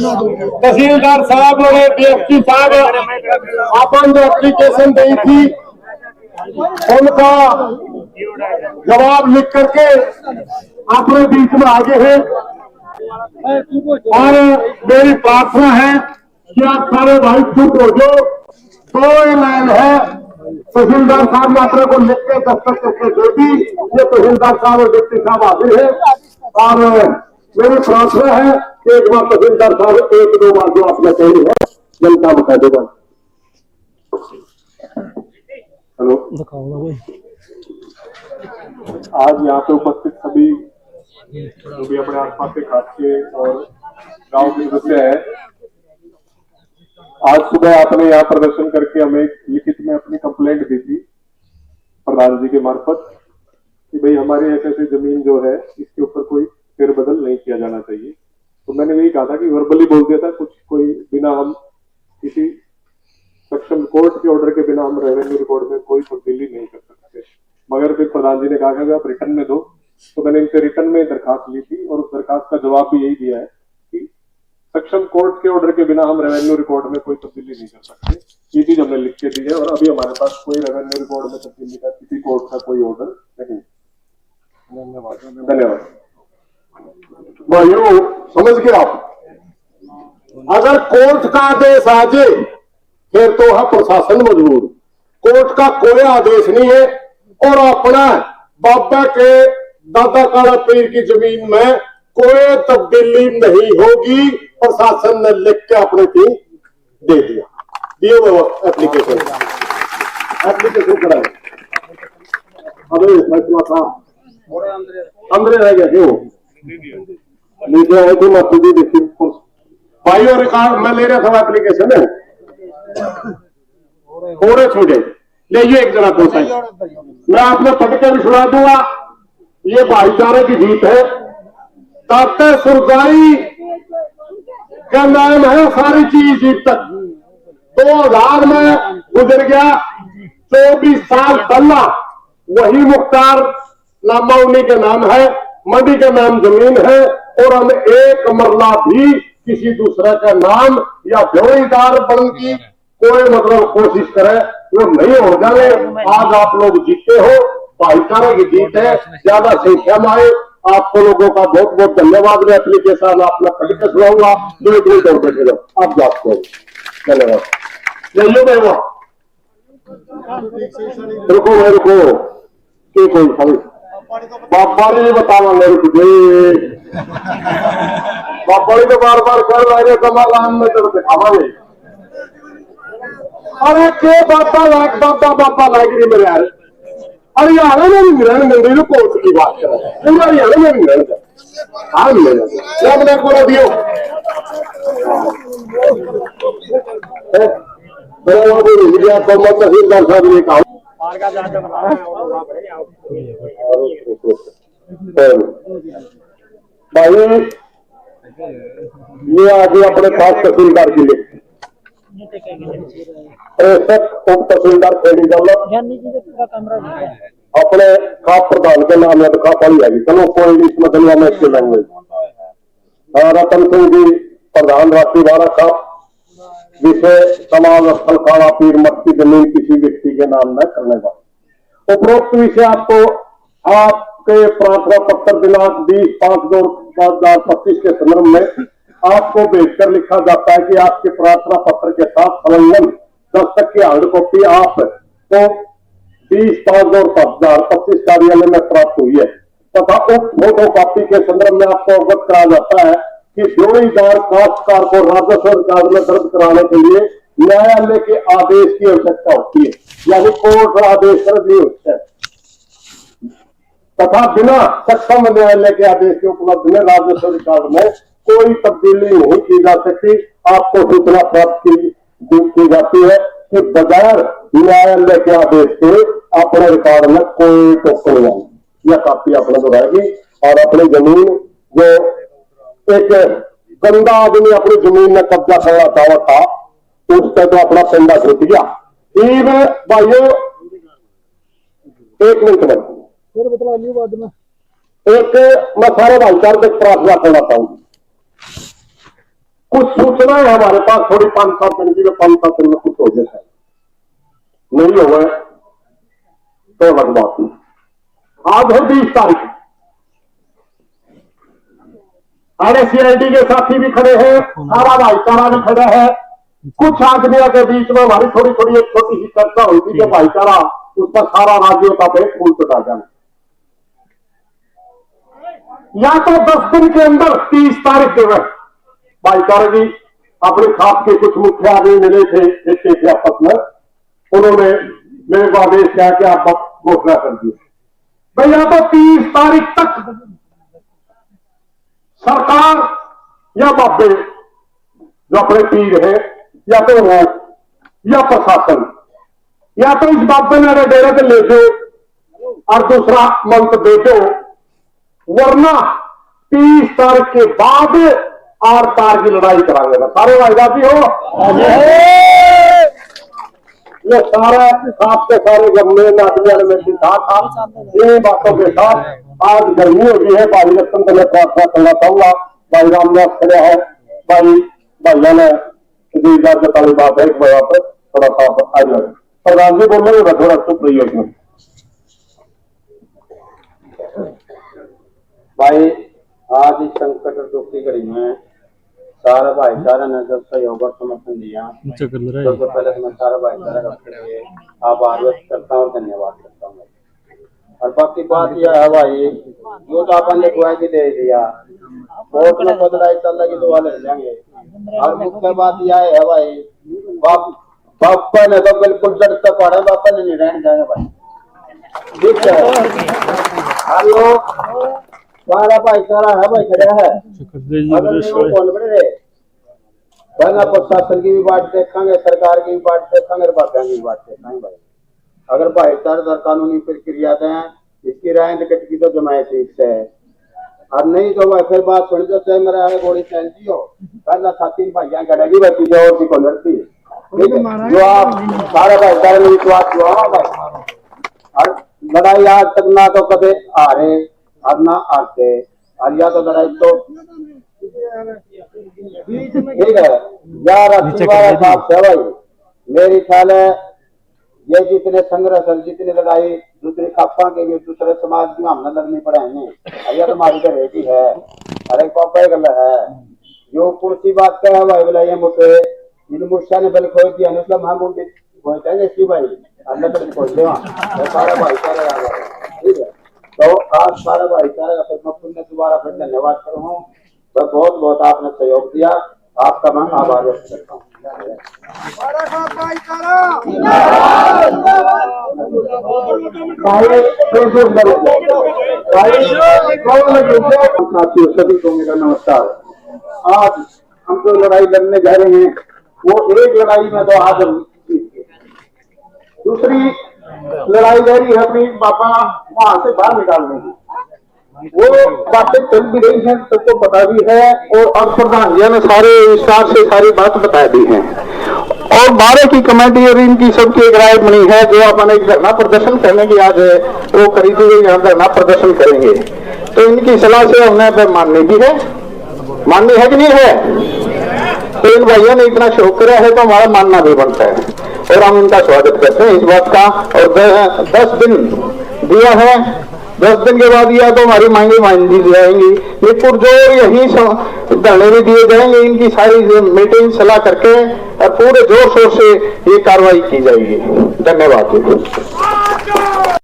तहसीलदार साहब ने डीएसपी साहब अपन जो एप्लीकेशन दी थी उनका जवाब लिख करके अपने बीच में आगे हैं और मेरी प्रार्थना है कि आप सारे भाई चुप हो जाओ। तो ये लाइन है तहसीलदार साहब ने अपने को लिख के दस्तखत करके दे दी। ये तहसीलदार साहब और डिप्टी साहब हाजिर है और मेरी प्रार्थना है कि एक बार तहसीलदार साहब एक दो बार जो आपने कही है जनता बता देगा। हेलो, आज यहाँ पे उपस्थित सभी जो भी अपने आसपास के खास के और गांव के सदस्य है, आज सुबह आपने यहाँ प्रदर्शन करके हमें लिखित में अपनी कंप्लेंट दी थी प्रधान जी के मार्फत कि भाई हमारी ऐसी जमीन जो है इसके ऊपर कोई फेरबदल नहीं किया जाना चाहिए। तो मैंने यही कहा था कि वर्बली बोल दिया था कुछ, कोई बिना हम किसी सक्षम कोर्ट के ऑर्डर के बिना हम रेवेन्यू रिकॉर्ड में कोई तब्दीली नहीं कर सकते। मगर फिर प्रधान जी ने कहा कि आप रिटर्न में दो, तो मैंने इनसे रिटर्न में दरखास्त ली थी और उस दरखास्त का जवाब भी यही दिया है कि सक्षम कोर्ट के ऑर्डर के बिना हम रेवेन्यू रिकॉर्ड में कोई तब्दीली नहीं कर सकते। ये चीज हमने लिख के दी है और अभी हमारे पास कोई रेवेन्यू रिकॉर्ड में तब्दीली का किसी कोर्ट का कोई ऑर्डर नहीं। धन्यवाद भाइयों, समझ गए आप। अगर कोर्ट का आदेश आ जाए फिर तो है प्रशासन मजबूर। कोर्ट का कोई आदेश नहीं है और अपना बाबा के दादा काला पीर की जमीन में कोई तब्दीली नहीं होगी। प्रशासन ने लिख के अपने की दे दिया, दिए एप्लीकेशन कराए। अरे फैसला था अंदर रह गया क्यों नीचे आए थे मैं खुद ही देखी भाई और रिकॉर्ड मैं ले रहा था एप्लीकेशन है थोड़े छोटे ले एक जना को मैं आपने पढ़ के भी सुना दूंगा। ये भाईचारे की जीत है। ताते सुरगाई का नाम है सारी चीज जीत तक 2000 में गुजर गया। 24 साल पहला वही मुख्तार नामा उन्हीं के नाम है, मंडी का नाम जमीन है और हम एक मरला भी किसी दूसरे का नाम या जोड़ीदार बन की कोई मतलब कोशिश करे वो नहीं हो जाए। आज आप लोग जीते हो, भाईचारे की जीत है, ज्यादा संख्या में आए। आपको लोगों का बहुत बहुत धन्यवाद। मैं एप्लीकेशन आपने पढ़ के सुनाऊंगा, 2 मिनट और बैठे रहो आप बात करो। धन्यवाद। रुको भाई रुको, कोई बाबा ने बतावा मेरे को बाबा तो बार बार कर रहे कमाल में तो दिखावांगे। अरे के बाबा लाइक नहीं मेरे यार। हरियाणा में भी मिलन मिल रही कोर्ट की बात कर रहे हैं, पूरा हरियाणा में भी मिलन हाँ मिलेगा जब को दियो तहसीलदार साहब ने कहा भाई ये आगे अपने खास तहसीलदार के लिए तहसीलदार अपने खाप प्रधान के नाम है तो खाप वाली आएगी। चलो कोई नहीं, इसमें दुनिया में इसकी लैंग्वेज रतन सिंह जी प्रधान राष्ट्रीय बारह खाप विषय समाज स्थल काला पीर मत की जमीन किसी व्यक्ति के नाम में करने का उपरोक्त विषय आपको आपके प्रार्थना पत्र दिनांक 20/5/2025 के संदर्भ में आपको भेजकर लिखा जाता है कि आपके प्रार्थना पत्र के साथ संलग्न दस्तक की हार्ड कॉपी आपको 20/5/2025 कार्यालय में प्राप्त हुई है तथा उक्त फोटो कॉपी के संदर्भ में आपको अवगत कराया जाता है कि जोड़ीदार काश्तकार को राजस्व रिकॉर्ड में दर्ज कराने के लिए न्यायालय के आदेश की आवश्यकता होती है, यानी कोर्ट आदेश पर नहीं होता है तथा बिना सक्षम न्यायालय के आदेश के उपलब्ध में राजस्व रिकॉर्ड में कोई तब्दीली नहीं की जा सकती। आपको सूचना प्राप्त की जाती है कि बगैर न्यायालय के आदेश के अपने रिकॉर्ड में कोई टोकन नहीं, यह काफी अपने दोहराएगी। और अपनी जमीन जो एक गंदा आदमी अपनी जमीन में कब्जा करना चाहता था उसका तो अपना पेंडा छूट गया। ईब भाइयों एक मिनट में एक मैं सारे भाईचारे तक प्रार्थना करना चाहूंगी। कुछ सूचना है हमारे पास थोड़ी 5-7 दिन की, 5-7 दिन में कुछ हो जाए, नहीं हो गए तो अलग बात नहीं। आज है 20 तारीख, सारे सीआईडी के साथी भी खड़े हैं, सारा भाईचारा भी खड़ा है। कुछ आदमियों के बीच में हमारी थोड़ी थोड़ी एक छोटी सी चर्चा हुई थी कि भाईचारा उस पर सारा राज्यों का पेट फूल चुका जाए, या तो 10 दिन के अंदर 30 तारीख के वक्त भाईचारा की अपने खास के कुछ मुख्य आदमी मिले थे एक आपस में, उन्होंने मेरे को आदेश किया कि आप घोषणा कर दिए भाई, या तो 30 तारीख तक सरकार या बाबे जो अपने पीर है, या तो वो या प्रशासन, या तो इस बाबे ने डेरे पे ले दो और दूसरा मंत्र दे दो, वरना 30 तारीख के बाद आर पार की लड़ाई कराएंगे। सारे वायदाती हो, ये सारा साफ के सारे गमले नाटियां में दिखा था। इन बातों के साथ आज गर्मी हो गई है, भाई रतन को मैं प्रार्थना करना चाहूंगा। भाई रामदास खड़ा है, भाइयों ने ताली बात है, वहां पर थोड़ा सा आ जाए। प्रधान जी बोलेंगे, थोड़ा चुप रही है भाई। आज इस संकट और दुख की घड़ी में सारा भाईचारा ने जब सहयोग और समर्थन दिया, सबसे पहले तो मैं सारा भाईचारा का आभार व्यक्त करता हूँ और धन्यवाद करता हूँ। और बाकी बात यह है भाई, जो तो अपन ने गुआ की दे दिया, कोर्ट में बदलाई चल लगी तो वाले जाएंगे। और मुख्य बात यह है भाई, बापा ने तो बिल्कुल जड़ तक पड़ा, बापा ने नहीं रहने जाएंगे भाई, ठीक है। हेलो, सारा भाईचारा है भाई, खड़ा है। अगर वो कौन बने रहे, वरना प्रशासन की भी बात देखेंगे, सरकार की भी बात देखेंगे, बाकियों की भी बात देखेंगे भाई। अगर भाईचारा दर कानूनी प्रक्रिया दें, इसकी राय टिकट की तो जमाए ठीक से, और नहीं तो भाई फिर बात सुन जो चाहे मेरा गोली चैनती हो, पहला था 3 भाइयां गड़ेगी बची जो और को लड़ती, ठीक है। जो आप सारा भाईचारा में विश्वास हुआ भाई, और लड़ाई आज तक ना तो कदे हारे और ना आते, और या तो लड़ाई तो ठीक है यार। साहब से भाई मेरी ख्याल है ये जितने संघर्ष और जितनी लड़ाई दूसरी खापा के भी दूसरे समाज की हमने लड़नी पड़ेंगे, यह तुम्हारी तो रेडी है। अरे पापा गल है जो कुर्सी बात का है भाई, बोला ये मुझे इन मुर्शा ने बल खोल दिया, मतलब हम उनके पहुंचाएंगे इसी भाई अंदर तक पहुंचे वहां सारा भाईचारा आ गया, ठीक है। तो आज सारा भाईचारा का फिर मैं पुण्य दोबारा फिर धन्यवाद करूँ, तो बहुत बहुत आपने सहयोग दिया, आपका मैं आभार व्यक्त करता हूँ। साथियों सभी को मेरा नमस्कार। आज हम जो लड़ाई लड़ने जा रहे हैं वो एक लड़ाई में तो आज दूसरी लड़ाई जारी है अपनी पापा वहां से बाहर निकालने की, वो बातें चल भी रही हैं, सबको पता भी है, और प्रधान जी ने सारे विस्तार से सारी बात बता दी है। और 12 की कमेटी और इनकी सबकी एक राय बनी है, जो अपन एक धरना प्रदर्शन करने की आज वो करी थी, यहाँ धरना प्रदर्शन करेंगे। तो इनकी सलाह से हमने माननी भी है, माननी है कि नहीं है। तो इन भाइयों ने इतना शौक करा है तो हमारा मानना भी बनता है, और हम इनका स्वागत करते हैं इस बात का। और 10 दिन दिया है, 10 दिन के बाद या तो हमारी मांगे मान दी जाएंगी, ये पुरजोर यही धरने भी दिए जाएंगे, इनकी सारी मीटिंग सलाह करके और पूरे जोर शोर से ये कार्रवाई की जाएगी। धन्यवाद।